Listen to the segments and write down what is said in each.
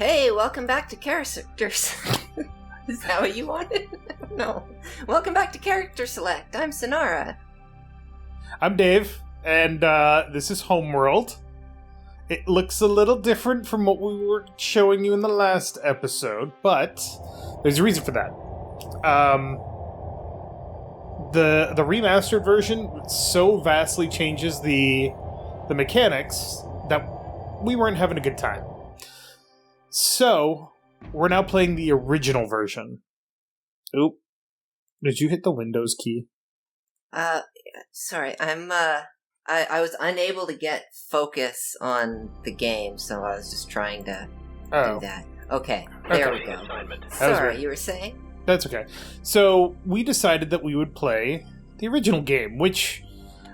Hey, welcome back to Characters. Is that what you wanted? No. Welcome back to CharacterSelect. I'm Sinarra. I'm Dave, and this is Homeworld. It looks a little different from what we were showing you in the last episode, but there's a reason for that. The remastered version so vastly changes the mechanics that we weren't having a good time. So, we're now playing the original version. Oop. Did you hit the Windows key? Sorry, I was unable to get focus on the game, so I was just trying to do that. Okay, there we go. Sorry, you were saying? That's okay. So, we decided that we would play the original game, which,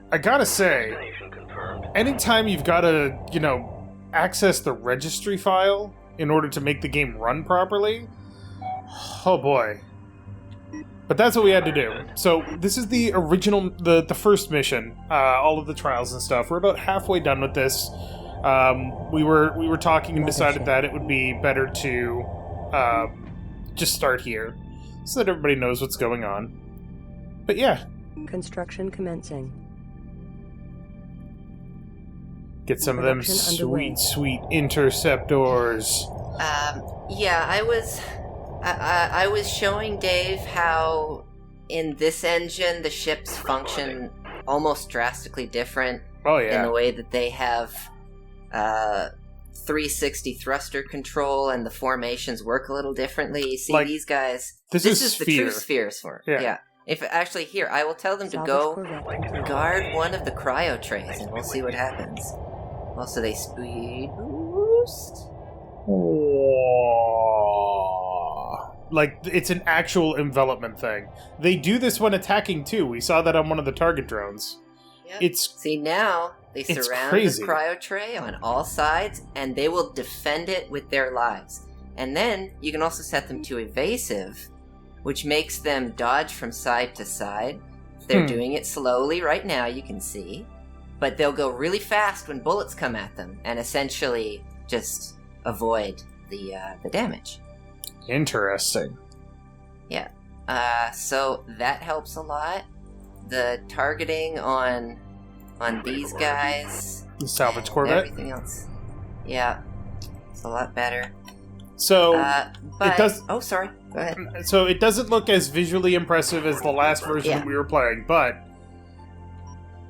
I gotta say, anytime you've gotta, access the registry file in order to make the game run properly, oh boy. But that's what we had to do. So this is the original, the first mission, all of the trials and stuff. We're about halfway done with this. We were talking and decided that it would be better to just start here, so that everybody knows what's going on. But yeah. Construction commencing. Get some of them sweet interceptors. Yeah, I was showing Dave how in this engine the ships function almost drastically different. Oh yeah. In the way that they have 360 thruster control and the formations work a little differently. You see, like, these guys. This is the true spheres for it. Yeah. If actually here, I will tell them to go guard one of the cryo trays, and we'll see what happens. Also, they speed boost. Like, it's an actual envelopment thing. They do this when attacking, too. We saw that on one of the target drones. Yep. See, now they surround the cryo tray on all sides, and they will defend it with their lives. And then, you can also set them to evasive, which makes them dodge from side to side. They're doing it slowly right now, you can see. But they'll go really fast when bullets come at them, and essentially just avoid the damage. Interesting. Yeah. So that helps a lot. The targeting on these guys, the salvage corvette, everything else. Yeah, it's a lot better. So it does. Oh, sorry. Go ahead. So it doesn't look as visually impressive as the last version that we were playing, but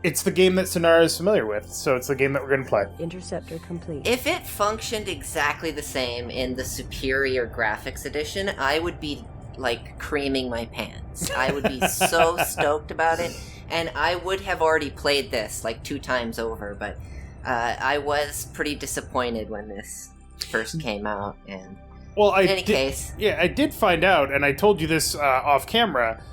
it's the game that Sinarra is familiar with, so it's the game that we're going to play. Interceptor complete. If it functioned exactly the same in the superior graphics edition, I would be, like, creaming my pants. I would be so stoked about it, and I would have already played this, like, 2 times over, but I was pretty disappointed when this first came out, and in any case... Yeah, I did find out, and I told you this off camera.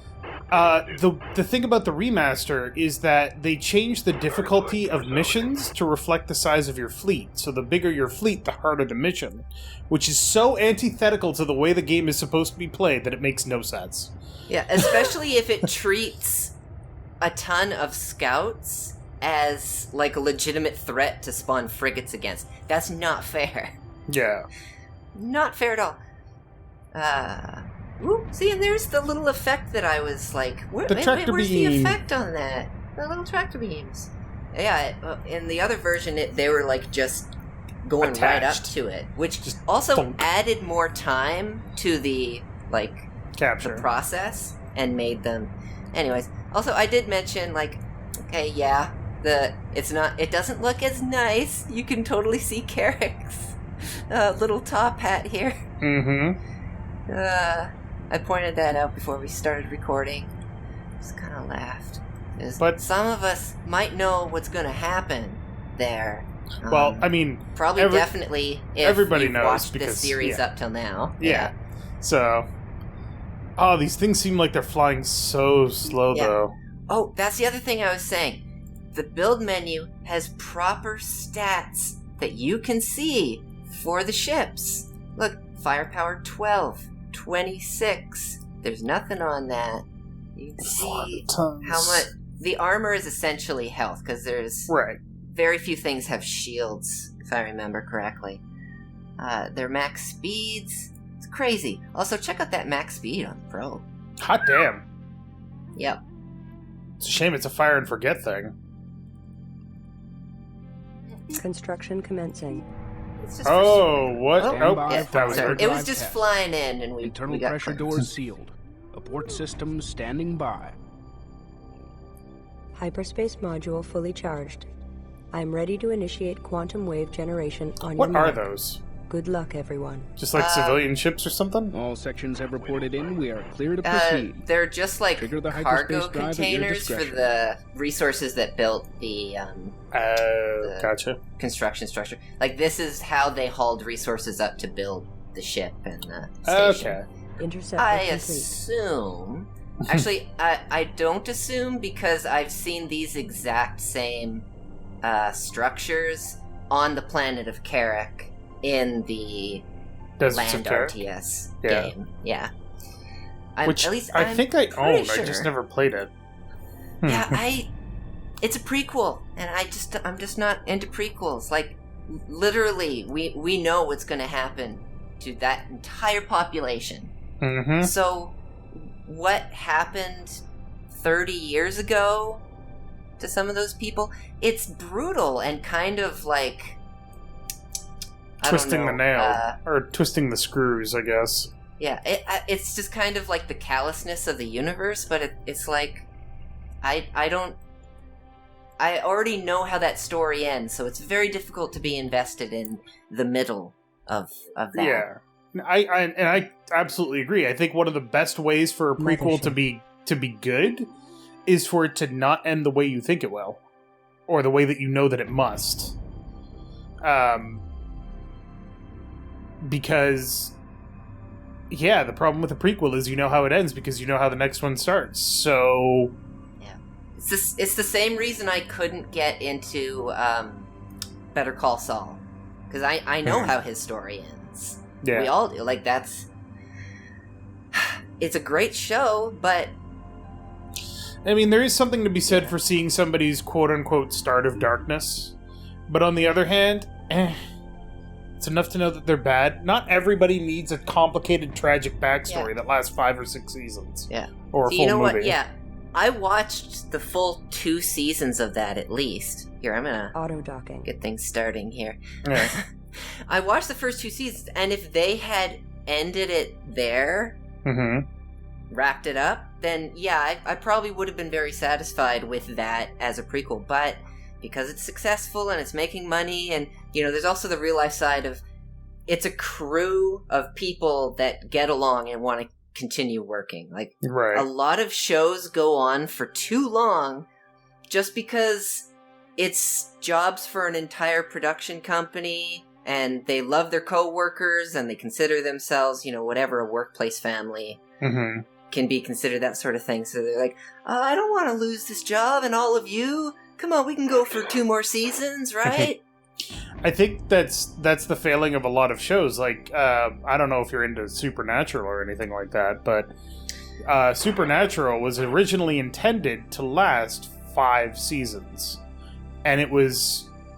The thing about the remaster is that they changed the difficulty of missions to reflect the size of your fleet. So the bigger your fleet, the harder the mission. Which is so antithetical to the way the game is supposed to be played that it makes no sense. Yeah, especially if it treats a ton of scouts as, like, a legitimate threat to spawn frigates against. That's not fair. Yeah. Not fair at all. Ooh, see, and there's the little effect that I was like, where's the effect on that? The little tractor beams. Yeah, in the other version, they were like just going right up to it, which just also added more time to the, like, capture the process and made them. Anyways, also I did mention, like, okay, yeah, it doesn't look as nice. You can totally see Carrick's little top hat here. Mm-hmm. I pointed that out before we started recording. Just kind of laughed. But some of us might know what's going to happen there. Well, I mean... definitely, if everybody you've knows watched because, this series up till now. Yeah. So... Oh, these things seem like they're flying so slow, though. Oh, that's the other thing I was saying. The build menu has proper stats that you can see for the ships. Look, firepower 12. 26. There's nothing on that. You can see how much... The armor is essentially health, because there's... Right. Very few things have shields, if I remember correctly. their max speeds. It's crazy. Also, check out that max speed on the Pro. Hot damn. Yep. It's a shame it's a fire and forget thing. Construction commencing. Oh, what? That was it was just flying in, and we Internal got pressure clearance. doors sealed. Abort system standing by. Hyperspace module fully charged. I'm ready to initiate quantum wave generation on What your are mark. those? Good luck, everyone. Just like civilian ships or something? All sections have reported in. We are clear to proceed. They're just like Trigger the cargo hyperspace drive at your containers for discretion. the resources that built the Gotcha. construction structure. Like, this is how they hauled resources up to build the ship and the station. Okay. Interceptor I complete. assume... Actually, I don't assume, because I've seen these exact same structures on the planet of Carrick in the Deserts Land of Carrick? RTS Yeah. game. Yeah. Which at least I think I pretty own. sure. I just never played it. Yeah, it's a prequel, and I'm just not into prequels. Like, literally, we know what's going to happen to that entire population. Mm-hmm. So, what happened 30 years ago to some of those people? It's brutal and kind of like... Twisting the nail. Or twisting the screws, I guess. Yeah, it's just kind of like the callousness of the universe, but it's like... I already know how that story ends, so it's very difficult to be invested in the middle of that. Yeah. I absolutely agree. I think one of the best ways for a prequel to be good is for it to not end the way you think it will, or the way that you know that it must. Because, yeah, the problem with a prequel is you know how it ends because you know how the next one starts. So, yeah, it's the same reason I couldn't get into Better Call Saul, because I know how his story ends. yeah, We all do. Like, that's... It's a great show, but... I mean, there is something to be said for seeing somebody's quote-unquote start of darkness. But on the other hand, it's enough to know that they're bad. Not everybody needs a complicated, tragic backstory that lasts 5 or 6 seasons. Yeah. Or a full you know movie. what? Yeah. I watched the full 2 seasons of that, at least. Here, I'm gonna Auto-docking. get things starting here. Yeah. I watched the first 2 seasons, and if they had ended it there... Mm-hmm. wrapped it up, then yeah, I probably would have been very satisfied with that as a prequel. But because it's successful and it's making money, and there's also the real life side of it's a crew of people that get along and want to continue working. Like, Right. a lot of shows go on for too long just because it's jobs for an entire production company, and they love their coworkers and they consider themselves, whatever, a workplace family. Mm-hmm. Can be considered that sort of thing. So they're like, I don't want to lose this job, and all of you, come on, we can go for 2 more seasons, right? I think that's the failing of a lot of shows. Like, I don't know if you're into Supernatural or anything like that, but Supernatural was originally intended to last 5 seasons, and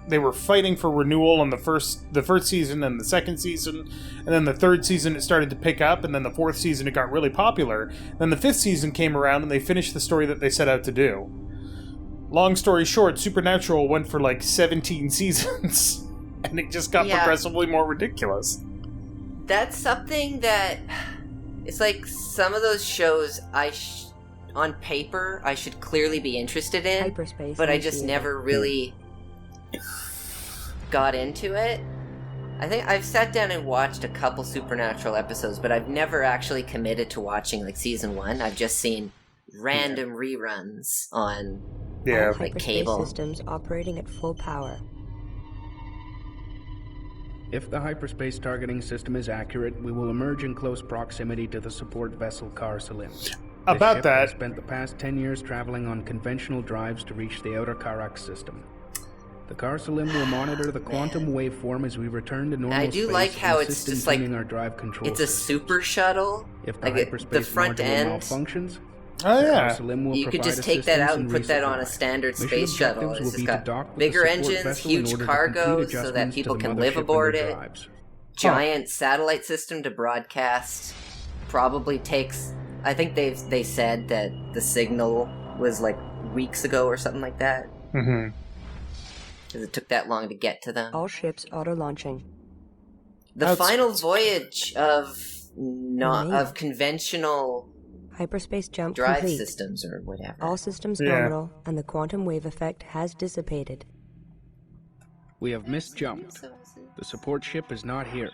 they were fighting for renewal on the first season and the second season, and then the 3rd season it started to pick up, and then the 4th season it got really popular. Then the 5th season came around and they finished the story that they set out to do. Long story short, Supernatural went for like 17 seasons, and it just got progressively more ridiculous. That's something that... It's like some of those shows on paper I should clearly be interested in, Hyperspace but I just initiated. never really got into it. I think I've sat down and watched a couple Supernatural episodes, but I've never actually committed to watching like season 1. I've just seen random reruns on All like hyperspace cable. systems operating at full power. If the hyperspace targeting system is accurate, we will emerge in close proximity to the support vessel CharacterSelect. This About ship that- has spent the past 10 years traveling on conventional drives to reach the outer Karak system. The CharacterSelect will monitor the quantum waveform as we return to normal I do space like how and it's assist in just like tuning our drive control it's a systems. super shuttle. If the Like hyperspace the front module end, malfunctions, Oh, the yeah. CharacterSelect will you could provide just take that assistance out and put that on a resupply. standard Mission space shuttle. objectives It's will just be to got dock with the bigger support engines, vessel in huge order to cargo, complete so that adjustments people to the can mothership live and aboard their it. drives. giant satellite system to broadcast probably takes... I think they said that the signal was like weeks ago or something like that. Mm-hmm. Because it took that long to get to them. All ships auto-launching. The final voyage of conventional hyperspace jump drive complete. systems or whatever. All systems nominal, and the quantum wave effect has dissipated. We have misjumped. The support ship is not here.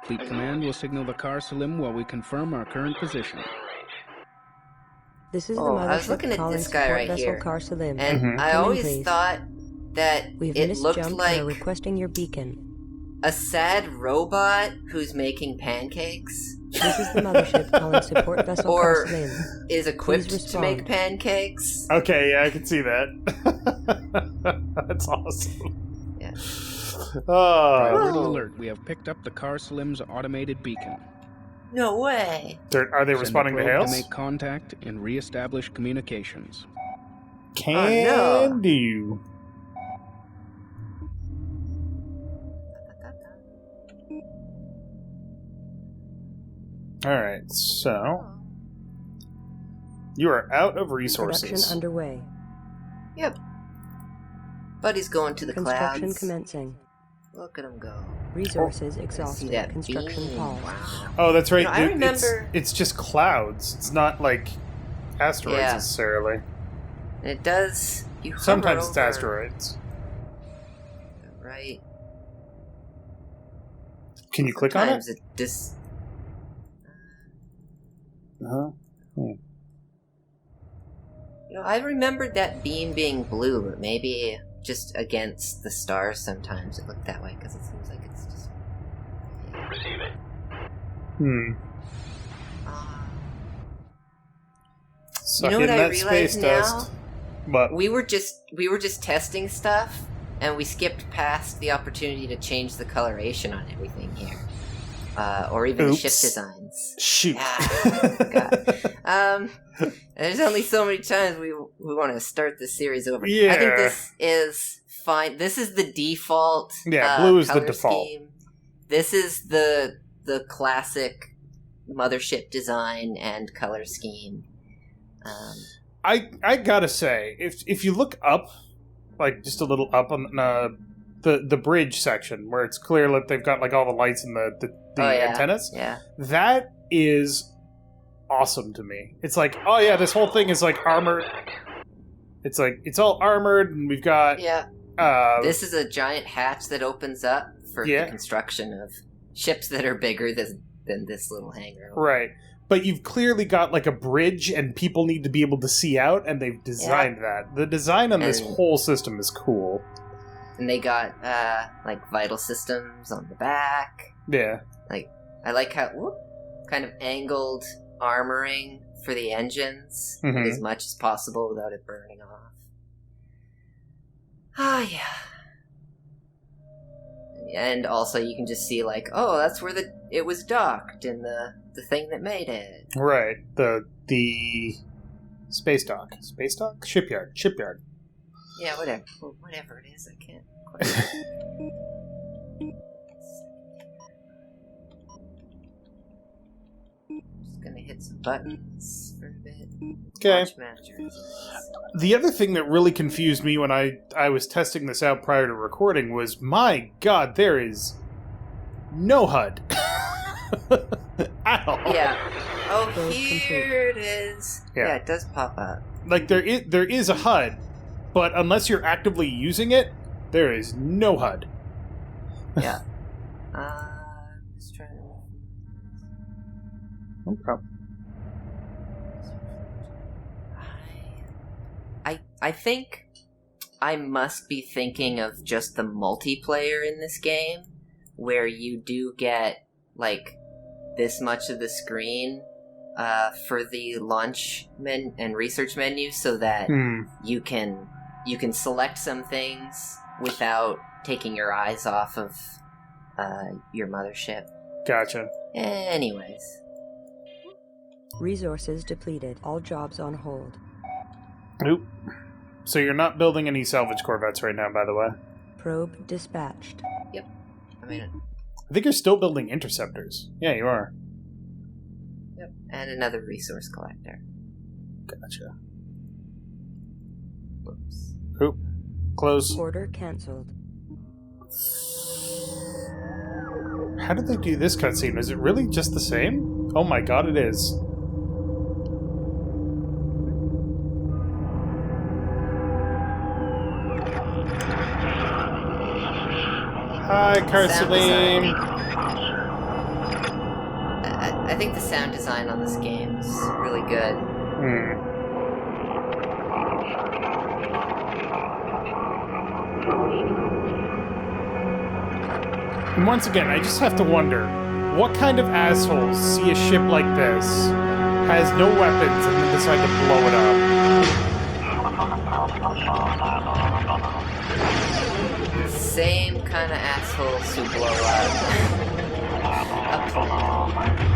Fleet Command will signal the Car Salim while we confirm our current position. This is the mothership. I was looking at this guy right here, Car Salim. and I always thought that it looked like requesting your beacon. A sad robot who's making pancakes. This is the mothership calling support vessel or Car Salim. Is equipped to make pancakes. Okay, yeah, I can see that. That's awesome. Yeah. Priority alert, we have picked up the Car Salim's automated beacon. No way. Are they responding to hails? To make contact and re-establish communications. Can do. Alright, so... You are out of resources. Production underway. Yep. Buddy's going to the Construction clouds. commencing. Look at him go. Resources exhausted. See that Construction beam? paused. Wow. Oh, that's right. I remember... It's just clouds. It's not like asteroids necessarily. And it does... Sometimes it's asteroids. Right. Can you click on it? Sometimes it just... Uh-huh. I remembered that beam being blue, but maybe just against the stars sometimes it looked that way, because it seems like it's just... Receive it. You know what I realized now? What? We were just testing stuff, and we skipped past the opportunity to change the coloration on everything here. Or even the ship designs. Shoot. God. There's only so many times we want to start this series over. Yeah. I think this is fine. This is the default. Yeah, blue is the color default. Scheme. This is the classic mothership design and color scheme. I gotta say, if you look up, like just a little up on the bridge section where it's clear that they've got like all the lights and the antennas. Yeah. That is awesome to me. It's like, oh yeah, this whole thing is like armored. It's like it's all armored, and we've got this is a giant hatch that opens up for the construction of ships that are bigger than this little hangar. Right. But you've clearly got like a bridge, and people need to be able to see out, and they've designed that. The design on this whole system is cool. And they got like vital systems on the back. Yeah. Like I like how kind of angled armoring for the engines as much as possible without it burning off. Yeah. And also you can just see like, oh, that's where it was docked in the thing that made it. Right. The space dock. Space dock? Shipyard. Yeah, whatever. Well, whatever it is, I can't quite... Just gonna hit some buttons for a bit. Okay. Launch manager. The other thing that really confused me when I was testing this out prior to recording was, my god, there is no HUD. At all. Yeah. Oh, here it is. Yeah, it does pop up. Like, there is a HUD, but unless you're actively using it, there is no HUD. Yeah. Just trying to... No problem. I think I must be thinking of just the multiplayer in this game, where you do get, like, this much of the screen for the launch and research menu, so that you can select some things without taking your eyes off of your mothership. Gotcha. Anyways. Resources depleted. All jobs on hold. Oop. So you're not building any salvage corvettes right now, by the way? Probe dispatched. Yep. I mean, I think you're still building interceptors. Yeah, you are. Yep, and another resource collector. Gotcha. Whoops. Oop. Close. Order cancelled. How did they do this cutscene? Is it really just the same? Oh my god, it is. Hi, Karsalim. I think the sound design on this game is really good. And once again, I just have to wonder, what kind of assholes see a ship like this, has no weapons, and then decide to blow it up? Same kind of assholes who blow up a planet.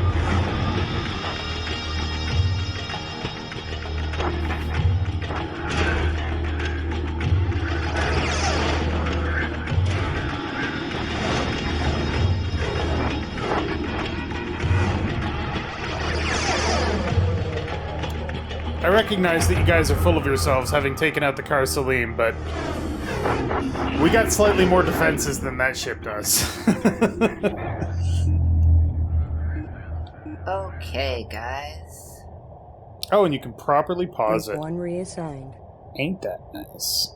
I recognize that you guys are full of yourselves, having taken out the Karsalim, but we got slightly more defenses than that ship does. Okay, guys. Oh, and you can properly pause it. One reassigned. Ain't that nice?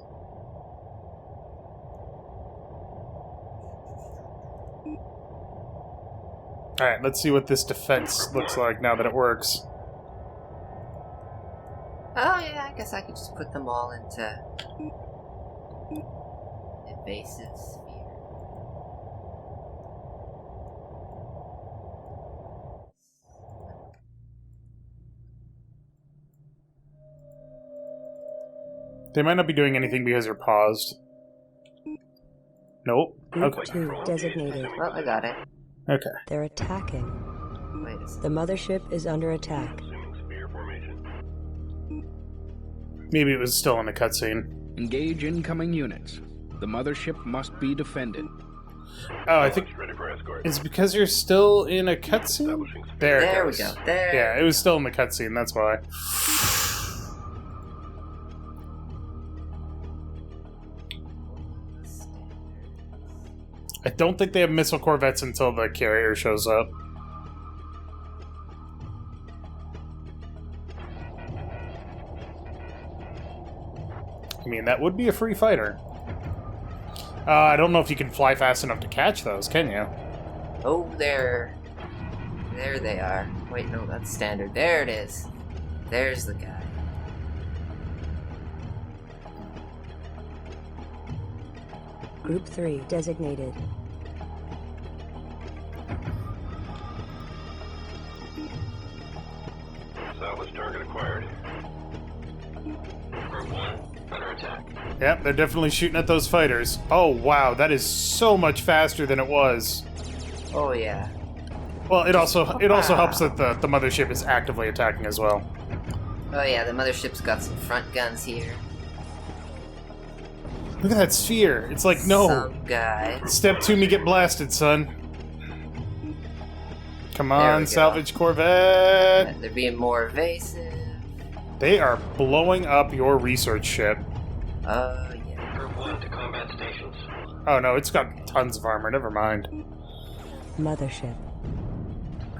Alright, let's see what this defense looks like now that it works. Oh yeah, I guess I could just put them all into evasive sphere. They might not be doing anything because they're paused. Nope. Group Okay. 2 designated. Well, I got it. Okay. They're attacking. Wait a second. The mothership is under attack. Maybe it was still in a cutscene. Engage incoming units. The mothership must be defended. Oh, I think it's because you're still in a cutscene? There it There we goes. go. There. Yeah, it was still in the cutscene, that's why. I don't think they have missile corvettes until the carrier shows up. I mean, that would be a free fighter. I don't know if you can fly fast enough to catch those, can you? Oh, there they are. Wait, no, that's standard. There it is. There's the guy. Group 3 designated. Salvage target acquired. Group 1, under attack. Yep, they're definitely shooting at those fighters. Oh, wow, that is so much faster than it was. Oh yeah. Well, it also helps that the mothership is actively attacking as well. Oh yeah, the mothership's got some front guns here. Look at that sphere. It's like, no. Some guy. Step 2 me get blasted, son. Come on, salvage corvette. They're being more evasive. They are blowing up your research ship. Oh yeah. Group 1 to combat stations. Oh no, it's got tons of armor. Never mind. Mothership.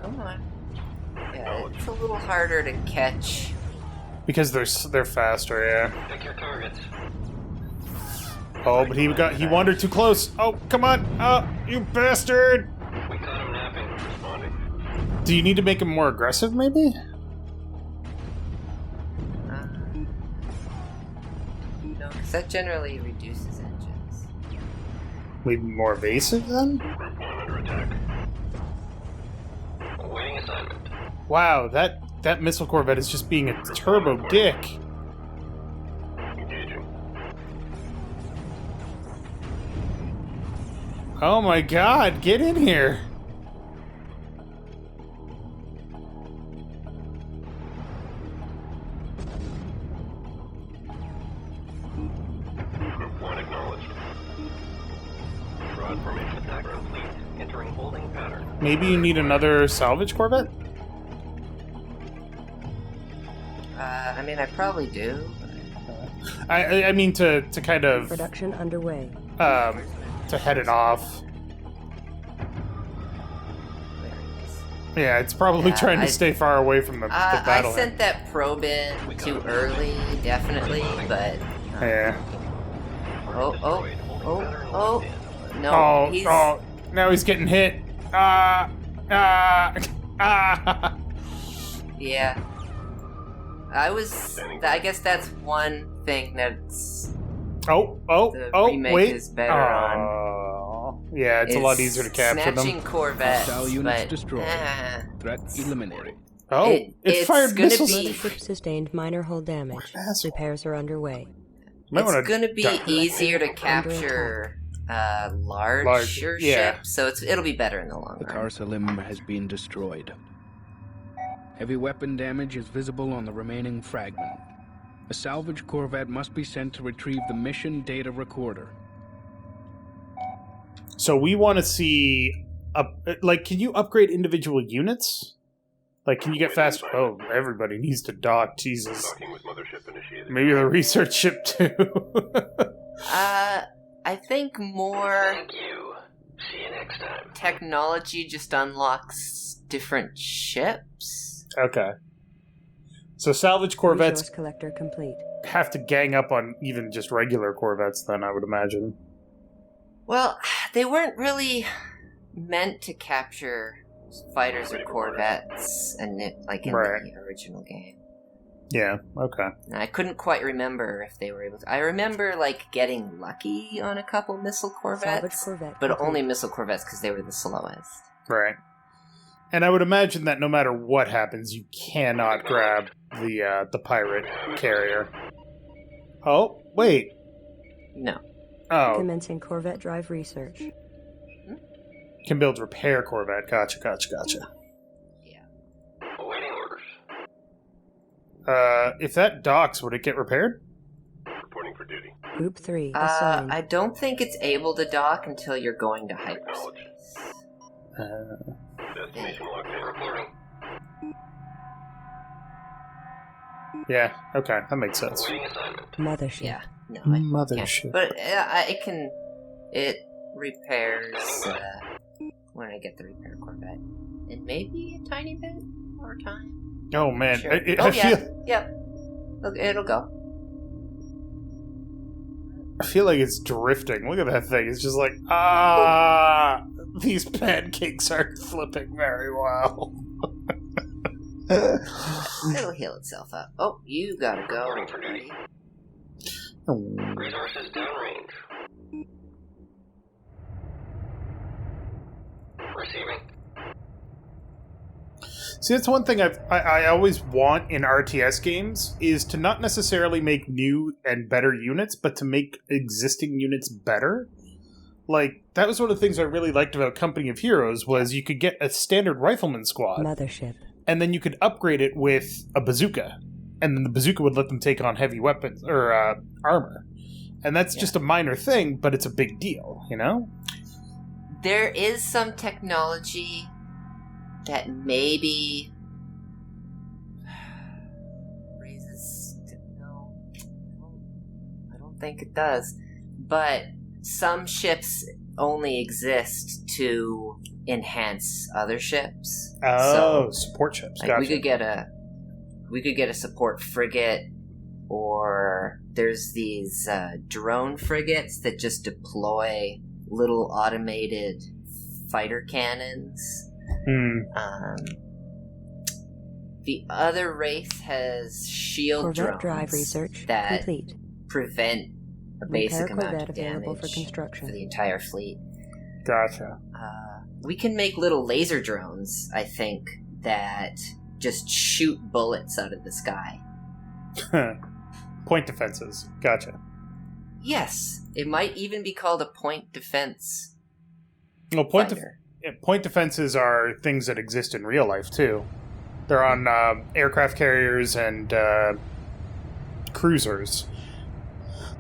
Come on. Yeah, it's a little harder to catch. Because they're faster, yeah. Pick your targets. Oh, but he wandered too close. Oh, come on. Oh, you bastard. We caught him napping. Responding. Do you need to make him more aggressive, maybe? No, because that generally reduces engines. Maybe more evasive, then? Group 1 under attack. Awaiting assignment. Wow, that missile corvette is just being a turbo dick. Engaging. Oh my god, get in here. Group 1 acknowledged. Broad formation attacker and fleet entering holding pattern. Maybe you need another salvage corvette? I mean, I probably do. I mean to kind of Production underway. to head it off. Yeah, it's probably trying to stay far away from the battle. I sent that probe in too early, definitely, but... Yeah. Oh. No, oh, now he's getting hit. Yeah. I guess that's one thing that's... the remake wait. is better on. Yeah, it's a lot easier to capture snatching them. Corvettes, Hostile units but, destroyed. Threat eliminated. It it's fired gonna missiles. be- Mothership sustained minor hull damage. asshole. Repairs are underway. It's going to be die. easier to Under capture larger yeah. ships, so it'll be better in the long The run. Car Salim has been destroyed. Heavy weapon damage is visible on the remaining fragment. A salvage corvette must be sent to retrieve the mission data recorder. So we want to see, can you upgrade individual units? Like, can you get faster? Oh, everybody needs to dock. Jesus. Docking with mothership initiated. Maybe the research ship too. I think more Thank you. See you next time. technology just unlocks different ships. Okay. So salvage corvettes Resource collector complete. have to gang up on even just regular corvettes then, I would imagine. Well, they weren't really meant to capture fighters or corvettes, and like in Right. the original game. Yeah, okay. And I couldn't quite remember if they were able to. I remember like getting lucky on a couple missile Salvage corvettes, corvette but complete. only missile corvettes because they were the slowest. Right. And I would imagine that no matter what happens, you cannot grab the pirate carrier. Oh, wait. No. Oh, Commencing corvette drive research. can build repair corvette. Gotcha. Yeah. Awaiting orders. If that docks, would it get repaired? Reporting for duty. Group 3 assigned. I don't think it's able to dock until you're going to Acknowledged. hyperspace. Destination locked in. Reporting. Yeah, okay, that makes sense. Awaiting assignment. Mothership. Yeah. No. Mothership. But it can. It repairs when I get the repair corvette, and maybe a tiny bit more time. Oh man, Sure. I feel Yep. It'll go. I feel like it's drifting. Look at that thing. It's just like these pancakes aren't flipping very well. It'll heal itself up. Oh, you gotta go, buddy. Resources downrange. Receiving. See, that's one thing I always want in RTS games is to not necessarily make new and better units, but to make existing units better. Like, that was one of the things I really liked about Company of Heroes was you could get a standard rifleman squad, Mothership. and then you could upgrade it with a bazooka, and then the bazooka would let them take on heavy weapons or armor. And that's just a minor thing, but it's a big deal, you know? There is some technology that maybe raises. No, I don't think it does. But some ships only exist to enhance other ships. Oh, So, support ships. like, Gotcha. we could get a support frigate, or there's these drone frigates that just deploy little automated fighter cannons. The other race has shield Corvette drones drive research that complete. prevent a basic Repair amount corvette of available damage for construction. for the entire fleet. Gotcha. We can make little laser drones, I think, that just shoot bullets out of the sky. Point defenses. Gotcha. Yes, it might even be called a point defense Well, fighter. point defenses are things that exist in real life, too. They're on aircraft carriers and cruisers.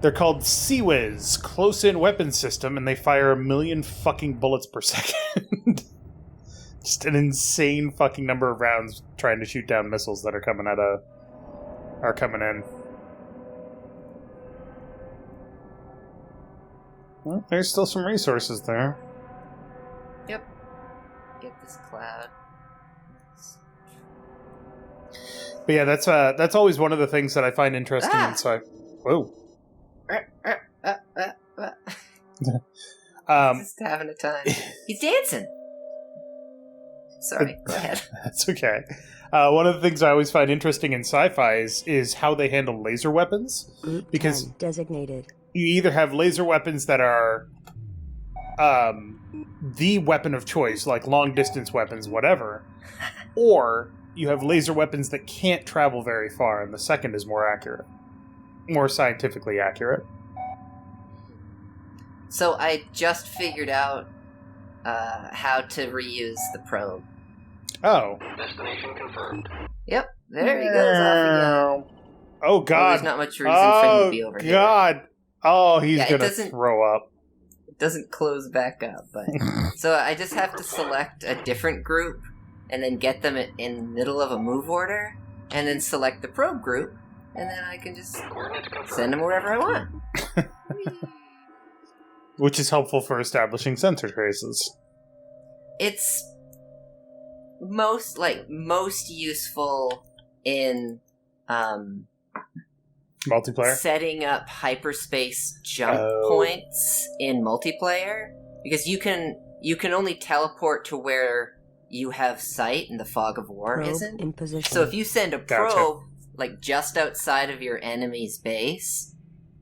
They're called CWIS, Close-In Weapon System, and they fire 1 million fucking bullets per second. Just an insane fucking number of rounds trying to shoot down missiles that are coming in. Well, there's still some resources there. Yep. Get this cloud. But yeah, that's always one of the things that I find interesting inside. Whoa. Just having a time. He's dancing. Sorry, go ahead. That's okay. One of the things I always find interesting in sci-fi is how they handle laser weapons. Because designated. You either have laser weapons that are the weapon of choice, like long-distance weapons, whatever, or you have laser weapons that can't travel very far, and the second is more accurate. More scientifically accurate. So I just figured out how to reuse the probe. Oh. Destination confirmed. Yep, there he goes off again. Oh, God. Well, there's not much reason for him to be over here. Oh, God. Oh, he's gonna throw up. It doesn't close back up, but... So I just have to select a different group, and then get them in the middle of a move order, and then select the probe group, and then I can just send them wherever I want. Which is helpful for establishing sensor traces. It's most useful in multiplayer, setting up hyperspace jump points in multiplayer, because you can only teleport to where you have sight and the fog of war isn't. In position. So if you send a probe like just outside of your enemy's base,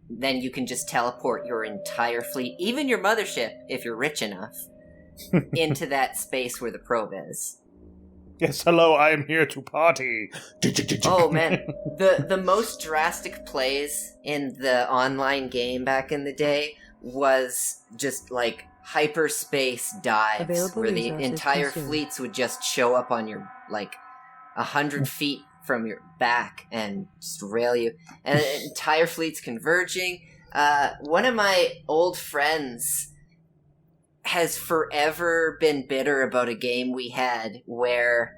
then you can just teleport your entire fleet, even your mothership, if you're rich enough, into that space where the probe is. Yes, hello, I am here to party. Oh man, the most drastic plays in the online game back in the day was just like hyperspace dives, where the entire fleets would just show up on your, like, 100 feet from your back and just rail you, and entire fleets converging. One of my old friends has forever been bitter about a game we had where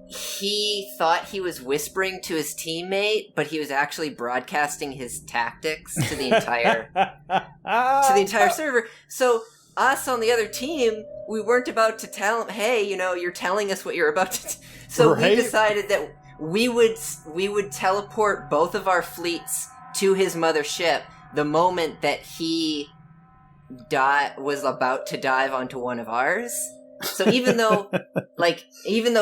he thought he was whispering to his teammate, but he was actually broadcasting his tactics to the entire server. So us on the other team, we weren't about to tell him, hey, you're telling us what you're about to So we decided that we would teleport both of our fleets to his mothership the moment that he was about to dive onto one of ours. So even though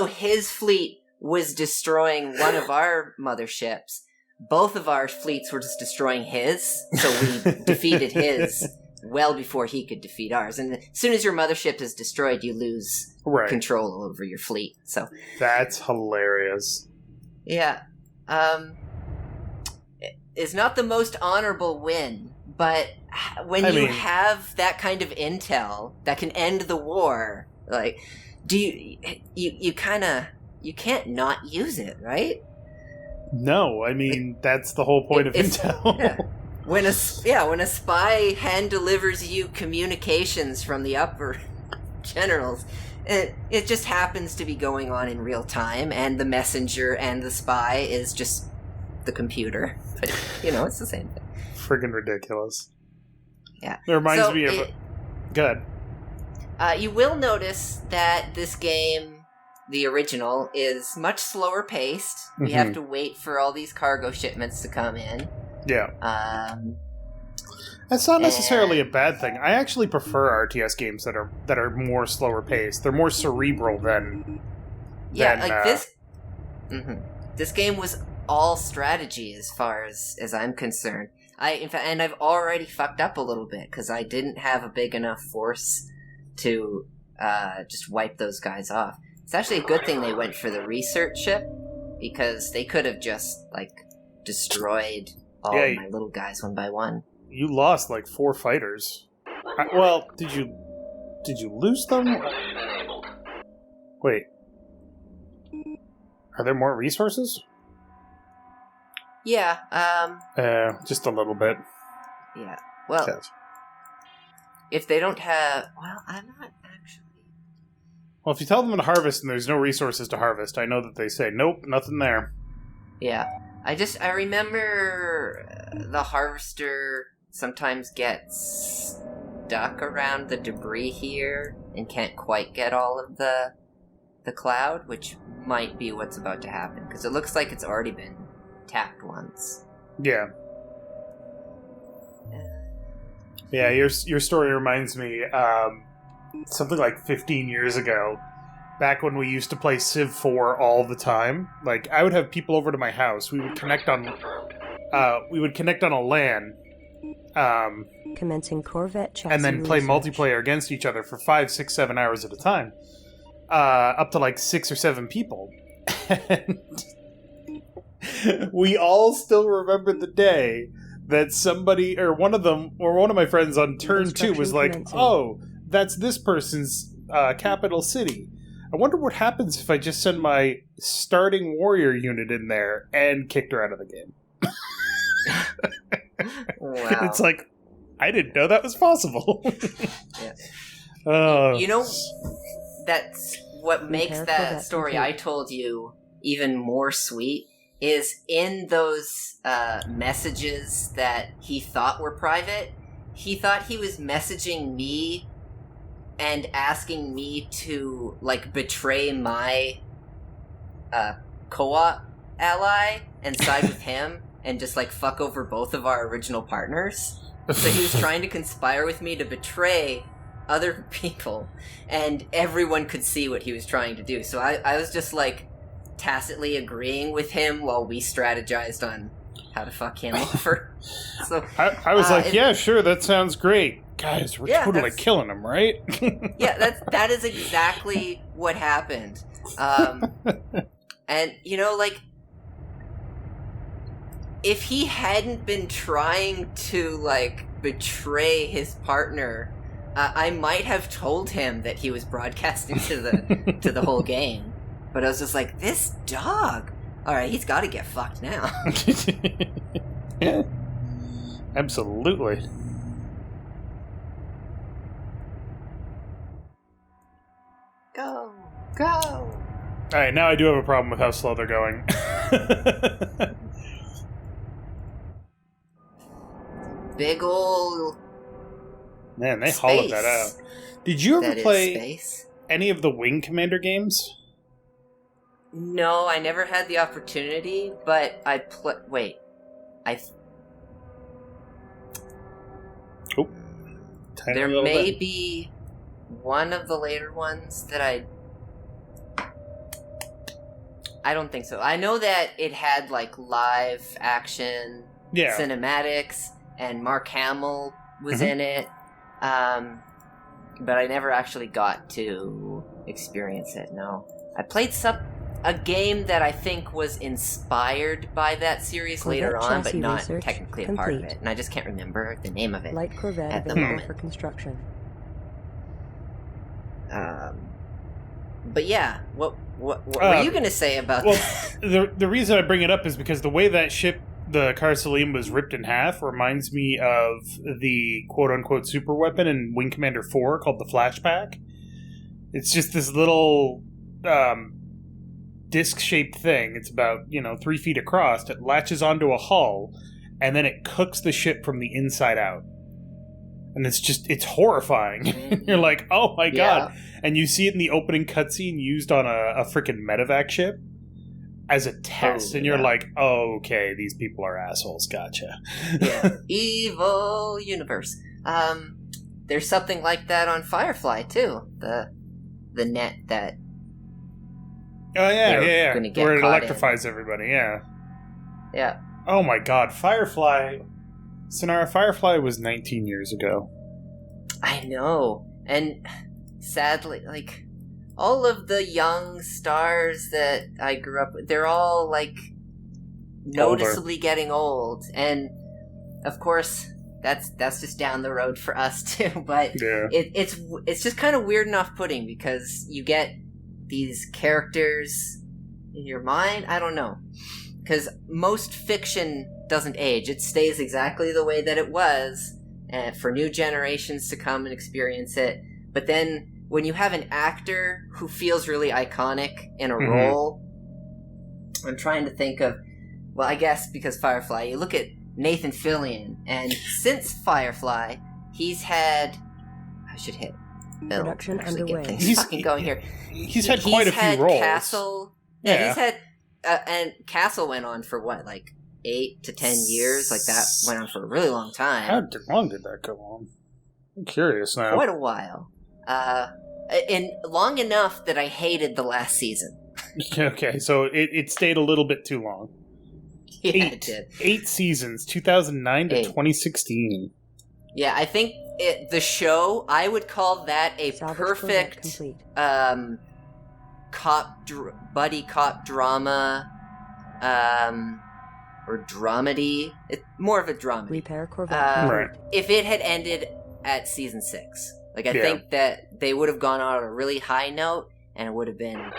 his fleet was destroying one of our motherships, both of our fleets were just destroying his, so we defeated his well before he could defeat ours. And as soon as your mothership is destroyed, you lose control over your fleet. So that's hilarious. Yeah. It's not the most honorable win, but when you have that kind of intel that can end the war, like, you can't not use it, right? No, that's the whole point of intel. Yeah. When a spy hand delivers you communications from the upper generals, it just happens to be going on in real time, and the messenger and the spy is just the computer. But, it's the same thing. Friggin' ridiculous. Yeah. It reminds me of... Good. You will notice that this game, the original, is much slower paced. Mm-hmm. We have to wait for all these cargo shipments to come in. Yeah. That's not necessarily a bad thing. I actually prefer RTS games that are more slower paced. They're more cerebral than this. Mm-hmm. This game was all strategy as far as I'm concerned. I've already fucked up a little bit because I didn't have a big enough force to just wipe those guys off. It's actually a good thing they went for the research ship, because they could have just destroyed all of my little guys one by one. You lost 4 fighters. Did you lose them? Wait. Are there more resources? Yeah, just a little bit. Yeah, well, if they don't have... Well, I'm not actually... Well, if you tell them to harvest and there's no resources to harvest, I know that they say, nope, nothing there. Yeah, I remember the harvester sometimes gets stuck around the debris here and can't quite get all of the cloud, which might be what's about to happen, because it looks like it's already been tapped once. Yeah. Yeah, your story reminds me, something like 15 years ago, back when we used to play Civ 4 all the time. Like, I would have people over to my house. We would connect on a LAN. Commencing Corvette chassis and then play research. multiplayer against each other for 5, 6, 7 hours at a time. Up to like 6 or 7 people. And we all still remember the day that somebody, or one of my friends on turn 2 was like, oh, that's this person's capital city. I wonder what happens if I just send my starting warrior unit in there, and kicked her out of the game. Wow. It's like, I didn't know that was possible. Yeah. You know, that's what makes that story I told you even more sweet, is in those messages that he thought were private, he thought he was messaging me and asking me to, like, betray my co-op ally and side with him and just, like, fuck over both of our original partners. So he was trying to conspire with me to betray other people, and everyone could see what he was trying to do. So I was just, like, tacitly agreeing with him while we strategized on how to fuck him over. So I was like, yeah, sure, that sounds great. Guys, we're totally killing him, right? Yeah, that is exactly what happened. And, you know, like, if he hadn't been trying to, like, betray his partner, I might have told him that he was broadcasting to the whole game. But I was just like, this dog! Alright, he's gotta get fucked now. Yeah. Absolutely. Go! Alright, now I do have a problem with how slow they're going. Big ol'... Man, they space. hollowed that out. Did you ever That play space. any of the Wing Commander games? No, I never had the opportunity, but I wait. Oh. There may be one of the later ones that I don't think so. I know that it had, like, live action cinematics, and Mark Hamill was in it, but I never actually got to experience it, no. I played a game that I think was inspired by that series later on, but not technically a part of it, and I just can't remember the name of it Light Corvette at the available moment. for construction. But yeah, what were you going to say about that? The reason I bring it up is because the way that ship, the Car Salim, was ripped in half reminds me of the quote-unquote super weapon in Wing Commander 4 called the Flashback. It's just this little disc-shaped thing. It's about, 3 feet across. It latches onto a hull, and then it cooks the ship from the inside out. And it's horrifying. You're like, oh my god. And you see it in the opening cutscene used on a freaking medevac ship as a test. And you're like, oh, okay, these people are assholes. Gotcha. Yeah. Evil universe. There's something like that on Firefly, too. The net that... Oh, yeah. Where it electrifies everybody, yeah. Yeah. Oh my god, Firefly... Sinarra, Firefly was 19 years ago. I know. And sadly, like, all of the young stars that I grew up with, they're all, like, noticeably getting old. And, of course, that's just down the road for us, too. But it's just kind of weird and off-putting because you get these characters in your mind. I don't know. because most fiction doesn't age. It stays exactly the way that it was for new generations to come and experience it. But then when you have an actor who feels really iconic in a role, I'm trying to think of, well, I guess because Firefly, you look at Nathan Fillion, and since Firefly, he's had, I should hit Bill, production underway. underway. He's fucking going here. He's had quite a few roles. Castle, he's had, and Castle went on for what, like 8 to 10 years? Like that went on for a really long time. How long did that go on? I'm curious now. Quite a while. And long enough that I hated the last season. Okay, so it stayed a little bit too long. Yeah, it did. 8 seasons, 2009 to 2016. Yeah, I think the show, I would call that a perfect buddy cop drama, or dramedy. It's more of a dramedy. Repair Corvette. Right. If it had ended at season 6. Like, I think that they would have gone on a really high note, and it would have been,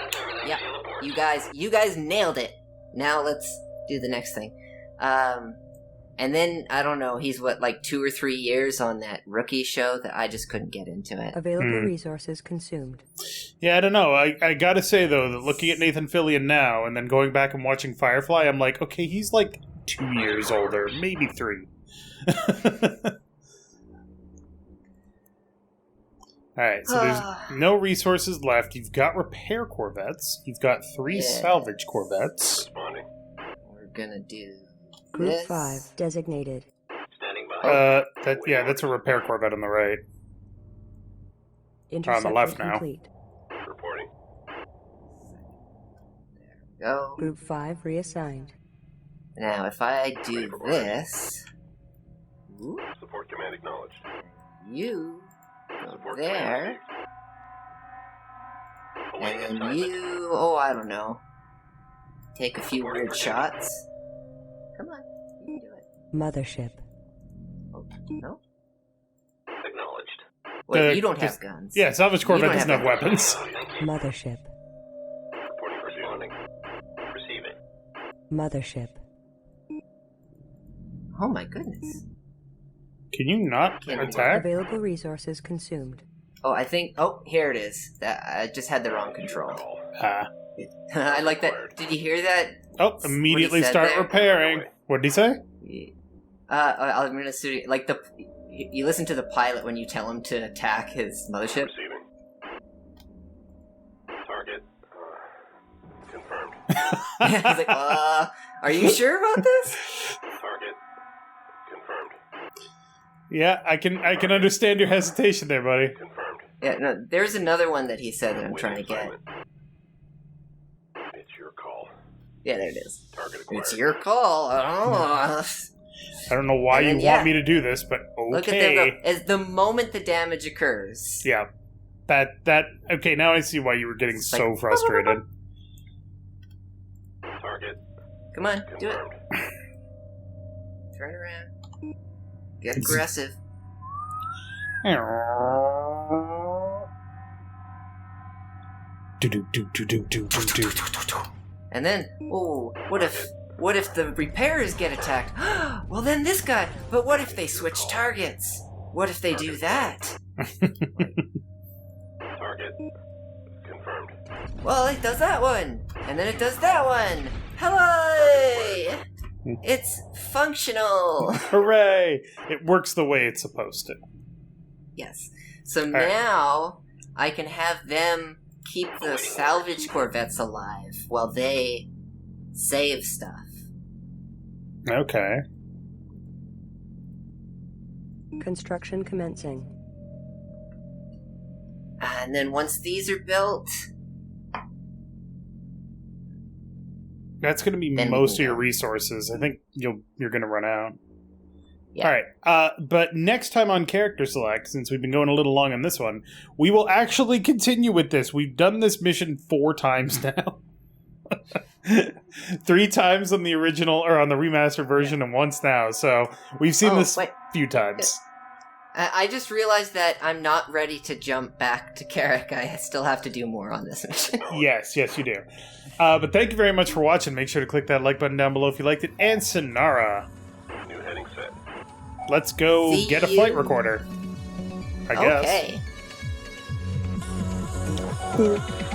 yeah, you guys nailed it. Now let's do the next thing. And then, I don't know, he's like 2 or 3 years on that Rookie show that I just couldn't get into it. Available resources consumed. Yeah, I don't know. I gotta say, though, that looking at Nathan Fillion now and then going back and watching Firefly, I'm like, okay, he's like 2 years older, maybe 3. Alright, so there's no resources left. You've got repair Corvettes. You've got 3 salvage Corvettes. Responding. We're gonna do Group this. 5 designated. Standing by. That's a repair Corvette on the right. Interceptor on the left now. complete. Reporting. Go. Group 5 reassigned. Now, if I do this, Support command acknowledged. you go Support there, command and then assignment. you, I don't know, take a few weird shots. Come on, you can do it. Mothership. Oh, no? Acknowledged. Wait, you don't have guns. Yeah, salvage Corvette don't doesn't have have weapons. Mothership. Reporting. Responding. Receiving. Mothership. Oh my goodness. Can you not attack? Available resources consumed. Oh, I think, here it is. I just had the wrong control. I like that. Did you hear that? Oh, immediately said start there? repairing. What did he say? I'm gonna assume, like, you listen to the pilot when you tell him to attack his mothership? Receiving. Target. Confirmed. He's like, are you sure about this? Target. Confirmed. Yeah, I can understand your hesitation there, buddy. Confirmed. Yeah, no, there's another one that he said that I'm trying to get. It's your call. Yeah, there it is. Target acquired. It's your call. I don't know why you want me to do this, but okay. Look at them go. As the moment the damage occurs. Yeah. That okay, now I see why you were getting It's so like, frustrated. Target. Come on, do it. Confirmed. Turn around. Get aggressive. And then, what if the repairers get attacked? Well, then this guy. But what if they switch targets? What if they do that? Target. Confirmed. Well, it does that one, and then it does that one. Hello! It's functional. Hooray! It works the way it's supposed to. Yes. So now I can have them keep the salvage Corvettes alive while they save stuff. Okay. Construction commencing. And then once these are built, That's going to be then most of your resources. I think you're going to run out. yeah. All right. But next time on Character Select, since we've been going a little long on this one, we will actually continue with this. We've done this mission 4 times now. 3 times on the original or on the remastered version, and once now. So we've seen this a few times. I just realized that I'm not ready to jump back to Carrick. I still have to do more on this mission. Yes, you do. But thank you very much for watching. Make sure to click that like button down below if you liked it. And Sinarra, New heading set. let's go get a flight recorder. I guess. Okay.